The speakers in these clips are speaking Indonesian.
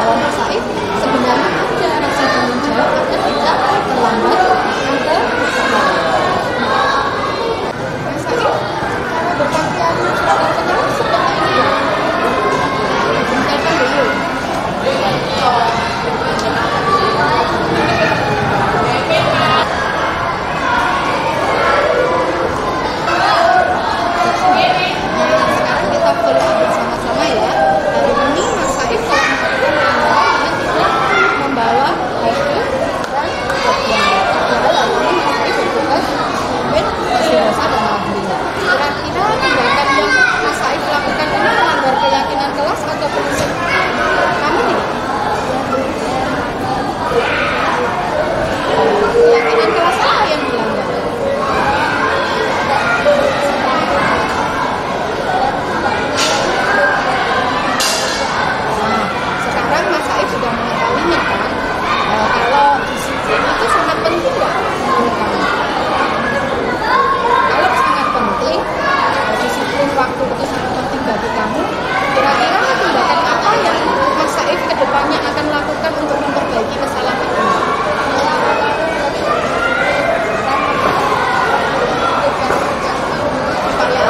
bahwa Mas Saif sebenarnya ada rasa tanggung jawab agar tidak terlambat datang ke sekolah. Mas Saif, kalau berpakaian seragam sekolah seperti ini ya, bentarkan dulu. Sekarang kita follow up bersama-sama ya. Hari ini Mas Saif telah melakukan dengan tidak membawa baju dan kopiah. Padahal hari ini Mas Saif bertugas memimpin Istighosah dan Alhamdulillah. Kira-kira tindakan yang Mas Saif lakukan ini melanggar keyakinan kelas atau prinsip kamu tidak? Keyakinan kelas apa yang dilanggar? Sekarang Mas Saif sudah mengetahuinya kan, kalau disiplin itu sangat penting nggak menurut kamu? Kalau sangat penting, disiplin waktu itu sangat penting bagi kamu. Kira-kira tindakan apa yang Mas Saif kedepannya akan lakukan untuk memperbaiki kesalahan ini? Supaya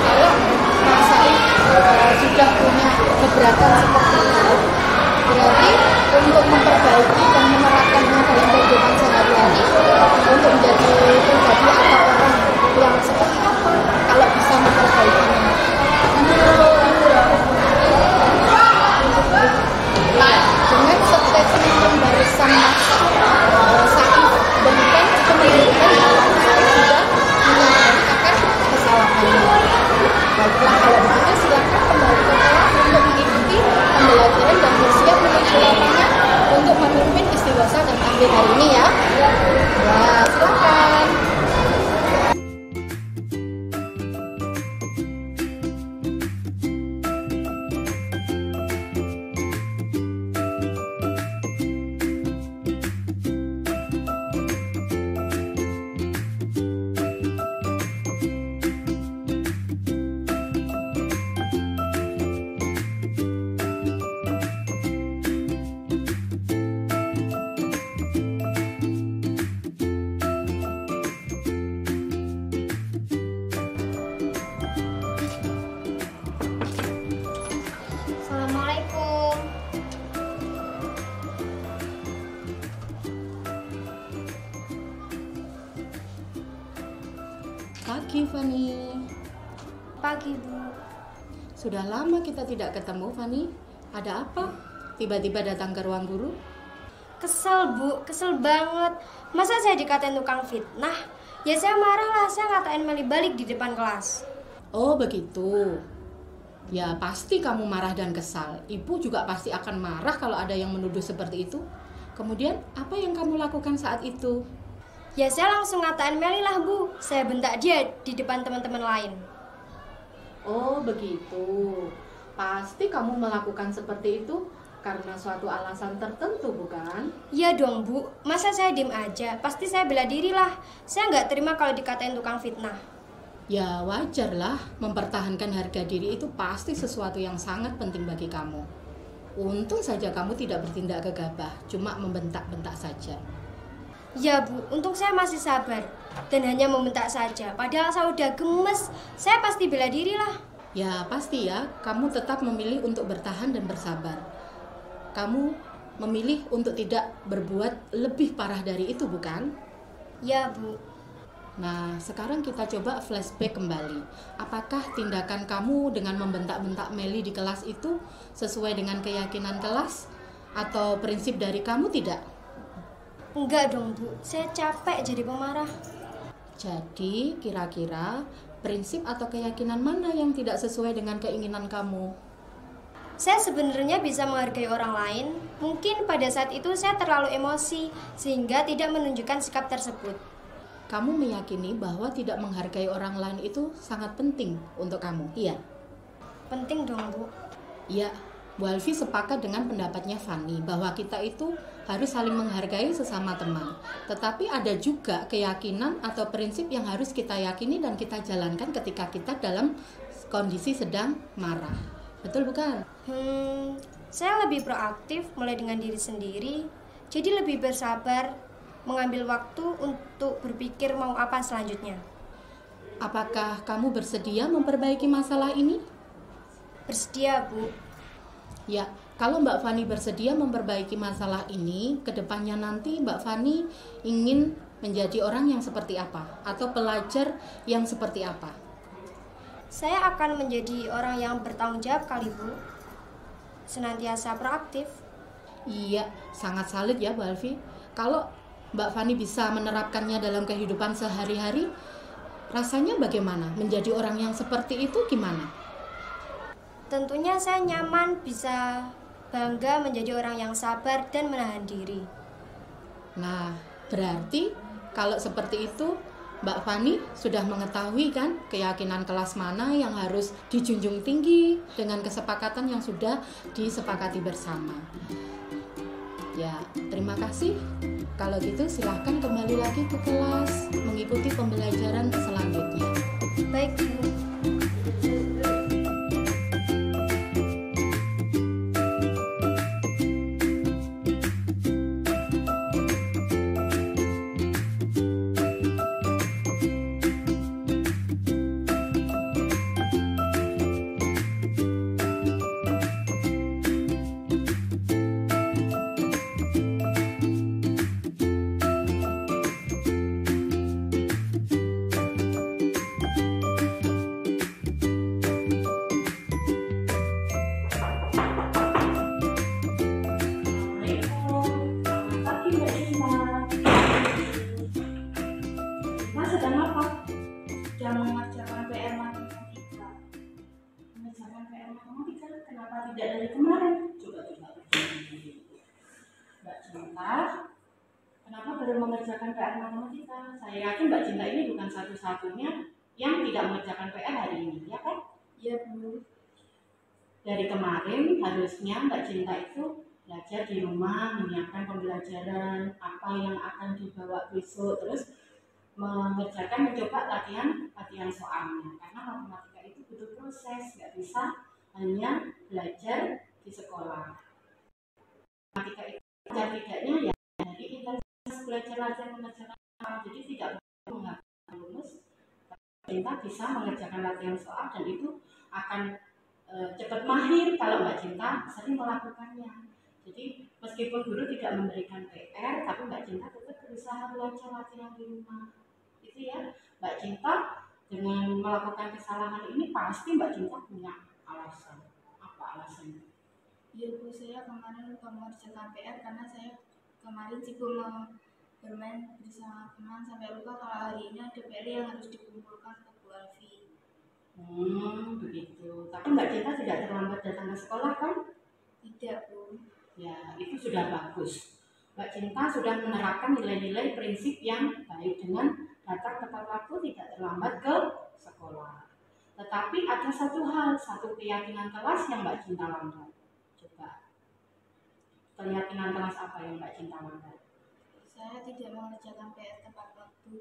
kalau Mas Saif sudah punya keberatan seperti itu, berarti untuk memperbaiki dan menerapkannya dalam kehidupan sehari-hari, untuk menjadi pribadi atau orang yang seperti apa kalau bisa memperbaikinya? Dengan statement yang barusan Mas Saif berikan, itu menunjukkan bahwa Mas Saif sudah menyadari akan kesalahannya. Baiklah, kalau begitu silakan kembali ke kelas untuk mengikuti pembelajaran dan bersiap menuju lapangan untuk memimpin Istighosah dan Tahliil hari ini ya. Ya, silakan. Assalamualaikum. Pagi, Fani. Pagi, Bu. Sudah lama kita tidak ketemu, Fani. Ada apa? Tiba-tiba datang ke ruang guru? Kesel, Bu. Kesel banget. Masa saya dikatain tukang fitnah? Ya saya marah lah. Saya ngatain Meli balik di depan kelas. Oh, begitu. Ya, pasti kamu marah dan kesal. Ibu juga pasti akan marah kalau ada yang menuduh seperti itu. Kemudian, apa yang kamu lakukan saat itu? Ya saya langsung ngatain Meli lah, Bu. Saya bentak dia di depan teman-teman lain. Oh, begitu. Pasti kamu melakukan seperti itu karena suatu alasan tertentu, bukan? Iya dong, Bu. Masa saya diem aja? Pasti saya bela diri lah. Saya nggak terima kalau dikatain tukang fitnah. Ya, wajarlah. Mempertahankan harga diri itu pasti sesuatu yang sangat penting bagi kamu. Untung saja kamu tidak bertindak gegabah, cuma membentak-bentak saja. Ya, Bu. Untung saya masih sabar dan hanya membentak saja. Padahal saya udah gemes. Saya pasti bela diri lah. Ya, pasti ya. Kamu tetap memilih untuk bertahan dan bersabar. Kamu memilih untuk tidak berbuat lebih parah dari itu, bukan? Ya, Bu. Nah, sekarang kita coba flashback kembali. Apakah tindakan kamu dengan membentak-bentak Meli di kelas itu sesuai dengan keyakinan kelas atau prinsip dari kamu tidak? Enggak dong, Bu. Saya capek jadi pemarah. Jadi, kira-kira prinsip atau keyakinan mana yang tidak sesuai dengan keinginan kamu? Saya sebenarnya bisa menghargai orang lain. Mungkin pada saat itu saya terlalu emosi sehingga tidak menunjukkan sikap tersebut. Kamu meyakini bahwa tidak menghargai orang lain itu sangat penting untuk kamu, iya? Penting dong, Bu. Iya, Bu Alfi sepakat dengan pendapatnya Fani bahwa kita itu harus saling menghargai sesama teman. Tetapi ada juga keyakinan atau prinsip yang harus kita yakini dan kita jalankan ketika kita dalam kondisi sedang marah. Betul bukan? Saya lebih proaktif mulai dengan diri sendiri, jadi lebih bersabar, mengambil waktu untuk berpikir mau apa selanjutnya. Apakah kamu bersedia memperbaiki masalah ini? Bersedia, Bu. Ya, kalau Mbak Fani bersedia memperbaiki masalah ini, kedepannya nanti Mbak Fani ingin menjadi orang yang seperti apa? Atau pelajar yang seperti apa? Saya akan menjadi orang yang bertanggung jawab kali, Bu. Senantiasa proaktif. Iya, sangat salut ya Bu Alfi. Kalau Mbak Fani bisa menerapkannya dalam kehidupan sehari-hari, rasanya bagaimana? Menjadi orang yang seperti itu gimana? Tentunya saya nyaman, bisa bangga menjadi orang yang sabar dan menahan diri. Nah, berarti kalau seperti itu Mbak Fani sudah mengetahui kan keyakinan kelas mana yang harus dijunjung tinggi dengan kesepakatan yang sudah disepakati bersama. Ya, terima kasih. Kalau gitu silahkan kembali lagi ke kelas mengikuti pembelajaran selanjutnya. Baik, Bu. Mengerjakan PR matematika. Mengerjakan PR matematika, kenapa tidak dari kemarin? Coba Mbak Cinta, kenapa baru mengerjakan PR matematika? Saya yakin Mbak Cinta ini bukan satu-satunya yang tidak mengerjakan PR hari ini, ya kan? Iya, Bu. Dari kemarin harusnya Mbak Cinta itu belajar di rumah, menyiapkan pembelajaran, apa yang akan dibawa besok, terus mencoba latihan soalnya, karena matematika itu butuh proses, nggak bisa hanya belajar di sekolah. Matematika itu tidaknya ya dari intensitas belajar latihan mengerjakan soal, jadi tidak perlu mengatakan lulus, Cinta bisa mengerjakan latihan soal dan itu akan cepat mahir kalau Mbak Cinta sering melakukannya. Jadi meskipun guru tidak memberikan PR, tapi Mbak Cinta tetap berusaha belajar latihan di rumah. Itu ya, Mbak Cinta dengan melakukan kesalahan ini pasti Mbak Cinta punya alasan. Apa alasannya? Iya, Bu, saya kemarin lupa mengerjakan PR karena saya kemarin sibuk bermain bersama teman sampai lupa kalau hari ini ada PR yang harus dikumpulkan ke Bu Alfi. Begitu. Tapi Mbak Cinta tidak terlambat datang ke sekolah kan? Tidak, Bu. Ya, itu sudah bagus. Mbak Cinta sudah menerapkan nilai-nilai prinsip yang baik dengan datang tepat waktu, tidak terlambat ke sekolah. Tetapi ada satu keyakinan kelas yang Mbak Cinta langgar. Coba, keyakinan kelas apa yang Mbak Cinta langgar? Saya tidak mengerjakan PR tepat waktu.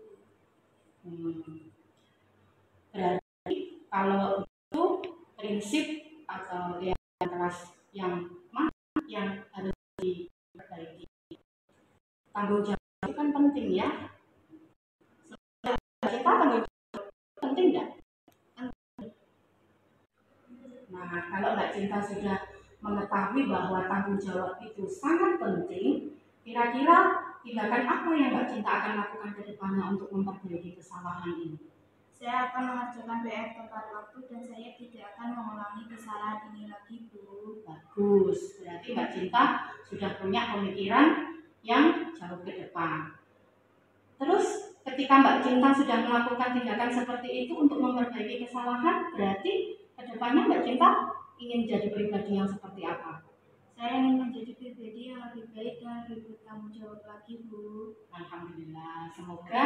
Berarti kalau itu prinsip atau keyakinan kelas yang mana yang harus diperbaiki? Tanggung jawab itu kan penting ya. Kita tanggung jawab penting nggak? Nah, kalau Mbak Cinta sudah mengetahui bahwa tanggung jawab itu sangat penting, kira-kira tindakan apa yang Mbak Cinta akan lakukan ke depannya untuk memperbaiki kesalahan ini? Saya akan mengerjakan PR tepat waktu dan saya tidak akan mengulangi kesalahan ini lagi, Bu. Bagus, berarti Mbak Cinta sudah punya pemikiran yang jauh ke depan. Terus ketika Mbak Cinta sudah melakukan tindakan seperti itu untuk memperbaiki kesalahan, berarti kedepannya Mbak Cinta ingin jadi pribadi yang seperti apa? Saya ingin menjadi pribadi yang lebih baik dan lebih bertanggung jawab lagi, Bu. Alhamdulillah, semoga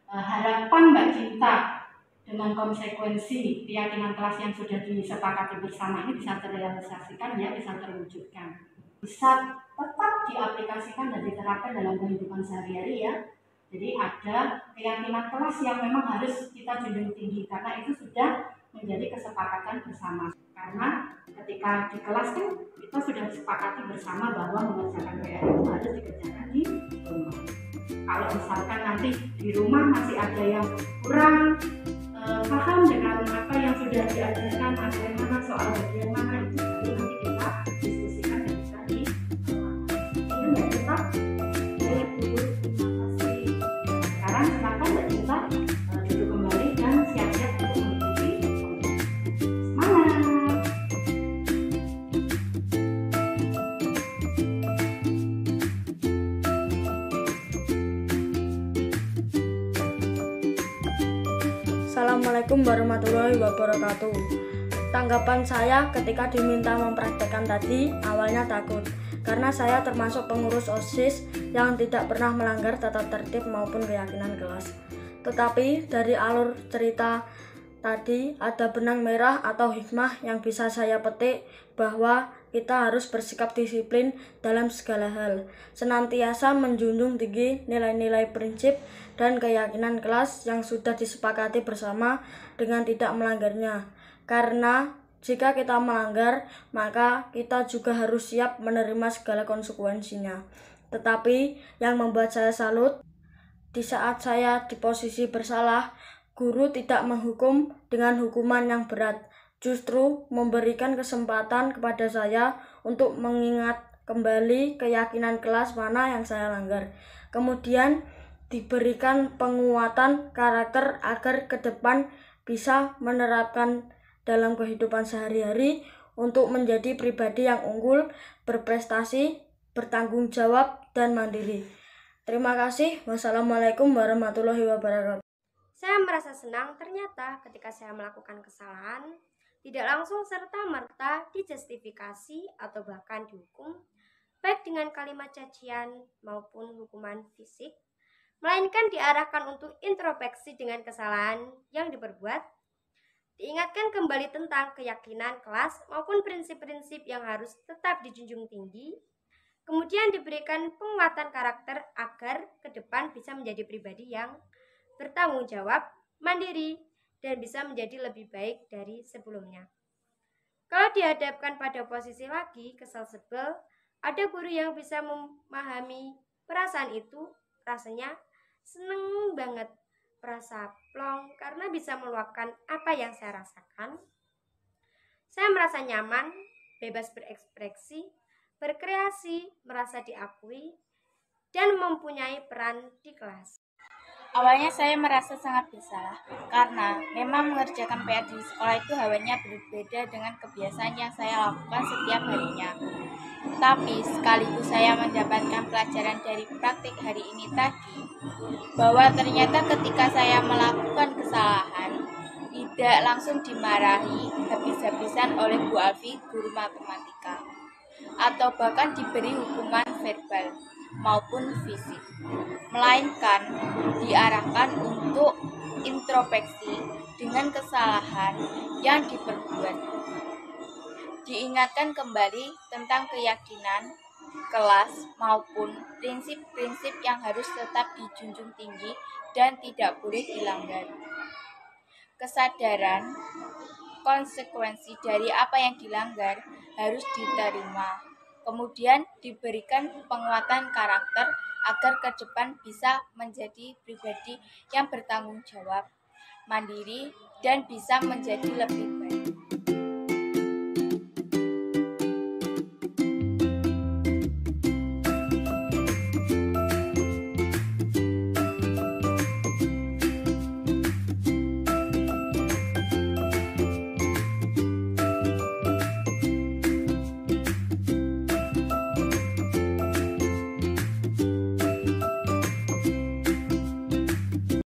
harapan Mbak Cinta dengan konsekuensi keyakinan kelas yang sudah disepakati bersama ini bisa terrealisasikan ya, bisa terwujudkan. bisa tetap diaplikasikan dan diterapkan dalam kehidupan sehari-hari ya. Jadi ada keyakinan kelas yang memang harus kita junjung tinggi karena itu sudah menjadi kesepakatan bersama. Karena ketika di kelas kan kita sudah sepakati bersama bahwa mengerjakan PR itu harus dikerjakan di rumah. Kalau misalkan nanti di rumah masih ada yang kurang paham dengan apa yang sudah diajarkan, ada yang mana soal bagian mana itu nanti kita diskusikan dan kita di ini Mbak Cinta. Sekarang silakan Mbak Cinta duduk kembali dan siap-siap untuk mengikuti semangat. Assalamualaikum warahmatullahi wabarakatuh. Tanggapan saya ketika diminta mempraktekkan tadi, awalnya takut karena saya termasuk pengurus OSIS yang tidak pernah melanggar tata tertib maupun keyakinan kelas. Tetapi dari alur cerita tadi ada benang merah atau hikmah yang bisa saya petik bahwa kita harus bersikap disiplin dalam segala hal, senantiasa menjunjung tinggi nilai-nilai prinsip dan keyakinan kelas yang sudah disepakati bersama dengan tidak melanggarnya. Karena jika kita melanggar, maka kita juga harus siap menerima segala konsekuensinya. Tetapi yang membuat saya salut, di saat saya di posisi bersalah, guru tidak menghukum dengan hukuman yang berat, justru memberikan kesempatan kepada saya untuk mengingat kembali keyakinan kelas mana yang saya langgar. Kemudian diberikan penguatan karakter agar ke depan bisa menerapkan dalam kehidupan sehari-hari untuk menjadi pribadi yang unggul, berprestasi, bertanggung jawab, dan mandiri. Terima kasih. Wassalamualaikum warahmatullahi wabarakatuh. Saya merasa senang ternyata ketika saya melakukan kesalahan, tidak langsung serta-merta dijustifikasi atau bahkan dihukum, baik dengan kalimat cacian maupun hukuman fisik, melainkan diarahkan untuk introspeksi dengan kesalahan yang diperbuat, diingatkan kembali tentang keyakinan kelas maupun prinsip-prinsip yang harus tetap dijunjung tinggi, kemudian diberikan penguatan karakter agar ke depan bisa menjadi pribadi yang bertanggung jawab, mandiri, dan bisa menjadi lebih baik dari sebelumnya. Kalau dihadapkan pada posisi lagi kesal sebel, ada guru yang bisa memahami perasaan itu, rasanya seneng banget, merasa plong karena bisa meluapkan apa yang saya rasakan. Saya merasa nyaman, bebas berekspresi, berkreasi, merasa diakui, dan mempunyai peran di kelas. Awalnya saya merasa sangat bersalah karena memang mengerjakan PR di sekolah itu hawanya berbeda dengan kebiasaan yang saya lakukan setiap harinya. Tapi sekaligus saya mendapatkan pelajaran dari praktik hari ini tadi, bahwa ternyata ketika saya melakukan kesalahan, tidak langsung dimarahi habis-habisan oleh Bu Alfi, guru matematika, atau bahkan diberi hukuman verbal maupun fisik, melainkan diarahkan untuk introspeksi dengan kesalahan yang diperbuat. Diingatkan kembali tentang keyakinan kelas maupun prinsip-prinsip yang harus tetap dijunjung tinggi dan tidak boleh dilanggar. Kesadaran konsekuensi dari apa yang dilanggar harus diterima. Kemudian diberikan penguatan karakter agar ke depan bisa menjadi pribadi yang bertanggung jawab, mandiri, dan bisa menjadi lebih baik.